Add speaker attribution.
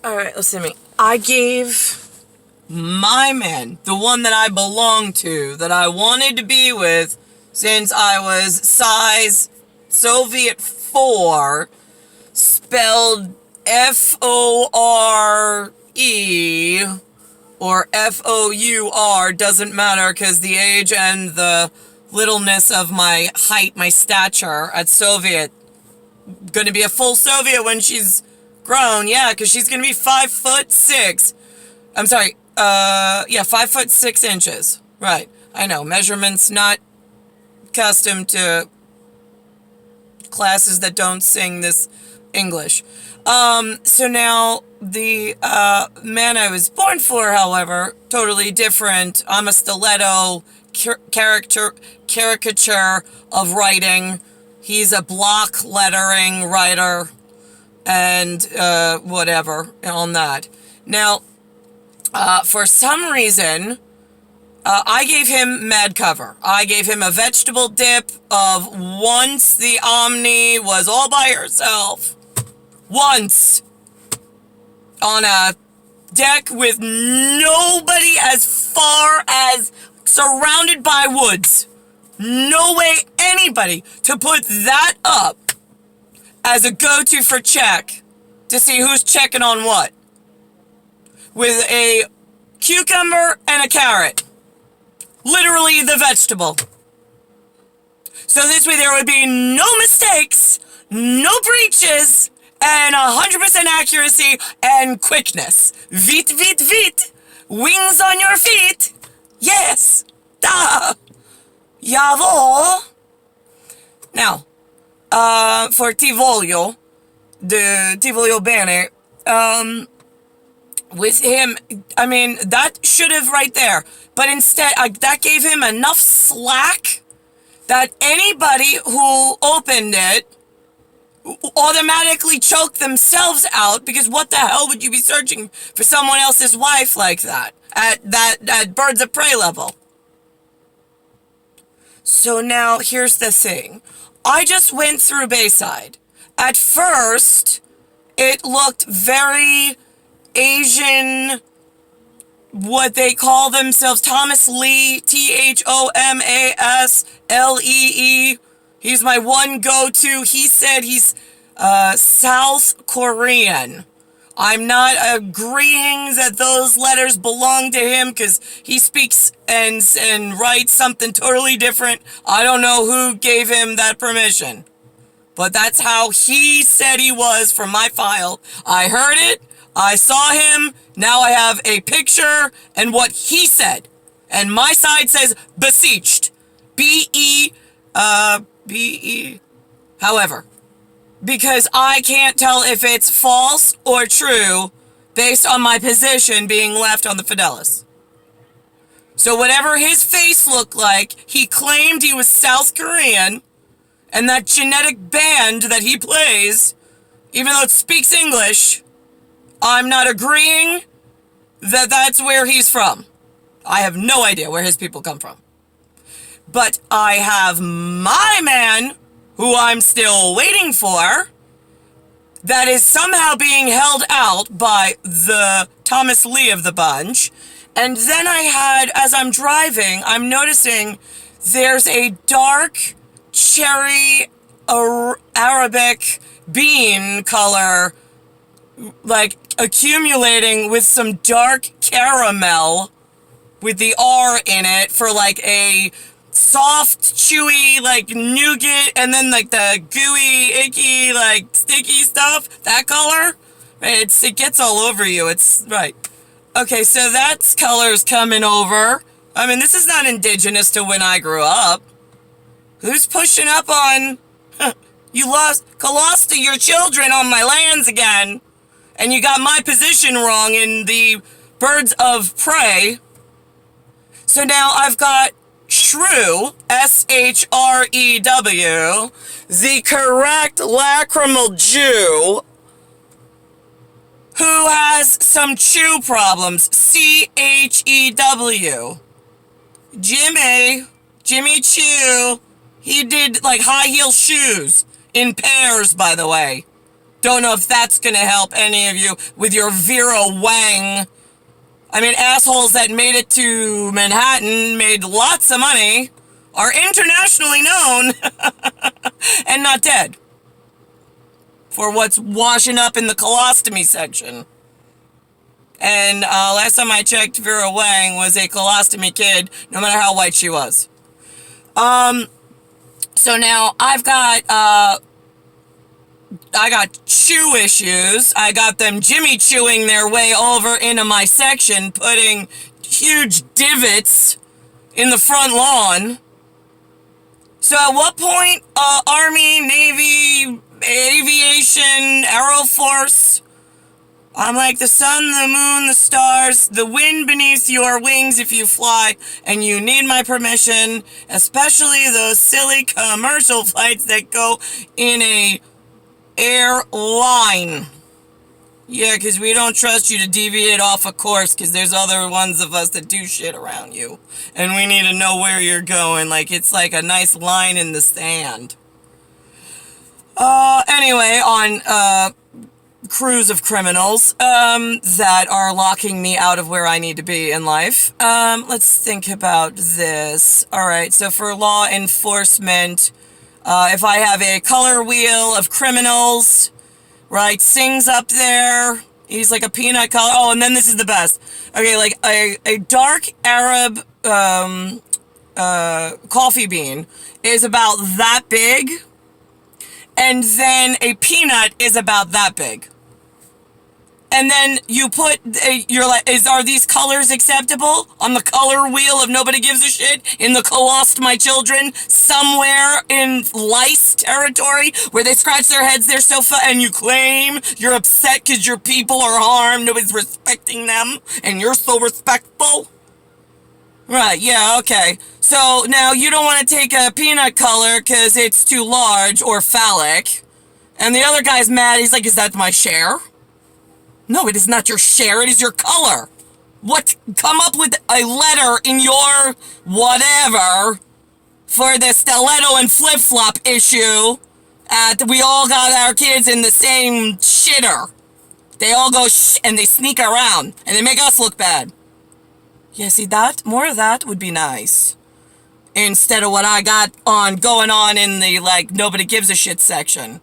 Speaker 1: Alright, listen to me. I gave my man, the one that I belong to, that I wanted to be with since I was size Soviet 4, spelled F-O-R-E or F-O-U-R, doesn't matter because the age and the littleness of my height, my stature at Soviet, gonna be a full Soviet when she's grown, yeah, because she's gonna be 5'6". I'm sorry, 5'6". Right, I know, measurements not accustomed to classes that don't sing this English. So now, the man I was born for, however, totally different. I'm a stiletto caricature of writing. He's a block lettering writer, and whatever on that. Now, for some reason, I gave him mad cover. I gave him a vegetable dip of once the Omni was all by herself. Once. On a deck with nobody as far as surrounded by woods. No way anybody to put that up as a go-to for check to see who's checking on what. With a cucumber and a carrot. Literally the vegetable. So this way there would be no mistakes, no breaches, and 100% accuracy and quickness. Vite, vite, vite. Wings on your feet. Yes. Da. Jawohl. Now, for Ti voglio bene, with him, I mean, that should have right there. But instead, that gave him enough slack that anybody who opened it automatically choked themselves out, because what the hell would you be searching for someone else's wife like that at birds of prey level? So now here's the thing. I just went through Bayside. At first, it looked very Asian, what they call themselves, Thomas Lee, Thomaslee. He's my one go-to. He said he's South Korean. I'm not agreeing that those letters belong to him because he speaks and writes something totally different. I don't know who gave him that permission. But that's how he said he was from my file. I heard it. I saw him. Now I have a picture and what he said. And my side says beseeched. B-E. However, because I can't tell if it's false or true based on my position being left on the Fidelis. So whatever his face looked like, he claimed he was South Korean, and that genetic band that he plays, even though it speaks English, I'm not agreeing that that's where he's from. I have no idea where his people come from. But I have my man, who I'm still waiting for, that is somehow being held out by the Thomas Lee of the bunch. And then I had, as I'm driving, I'm noticing there's a dark cherry Arabic bean color, like accumulating with some dark caramel with the R in it for like a soft, chewy, like nougat, and then like the gooey, icky, like sticky stuff, that color. It gets all over you. It's right. Okay, so that's colors coming over. I mean, this is not indigenous to when I grew up. Who's pushing up on? You lost your children on my lands again, and you got my position wrong in the birds of prey. So now I've got SHREW, S-H-R-E-W, the correct lacrimal Jew, who has some CHOO problems, C-H-E-W. Jimmy CHOO, he did like high heel shoes, in pairs by the way. Don't know if that's gonna help any of you with your Vera Wang. I mean, assholes that made it to Manhattan, made lots of money, are internationally known, and not dead for what's washing up in the colostomy section. And last time I checked, Vera Wang was a colostomy kid, no matter how white she was. So now I've got chew issues. I got them Jimmy chewing their way over into my section, putting huge divots in the front lawn. So at what point, Army, Navy, Aviation, Aero Force, I'm like, the sun, the moon, the stars, the wind beneath your wings if you fly, and you need my permission, especially those silly commercial flights that go in a airline. Yeah, because we don't trust you to deviate off a course, because there's other ones of us that do shit around you. And we need to know where you're going. Like, it's like a nice line in the sand. Anyway, on, crews of criminals, that are locking me out of where I need to be in life. Let's think about this. Alright, so for law enforcement, if I have a color wheel of criminals, right, Singh's up there, he's like a peanut color, oh, and then this is the best. Okay, like a dark Arab, coffee bean is about that big, and then a peanut is about that big. And then you put, you're like, are these colors acceptable? On the color wheel of nobody gives a shit? In the Colost My Children? Somewhere in lice territory? Where they scratch their heads, they're so and you claim you're upset because your people are harmed, nobody's respecting them, and you're so respectful? Right, yeah, okay. So now you don't want to take a peanut color because it's too large or phallic. And the other guy's mad, he's like, is that my share? No, it is not your share, it is your color. What? Come up with a letter in your whatever for the stiletto and flip-flop issue. We all got our kids in the same shitter. They all go and they sneak around and they make us look bad. Yeah, see that? More of that would be nice. Instead of what I got going on in the, like, nobody gives a shit section.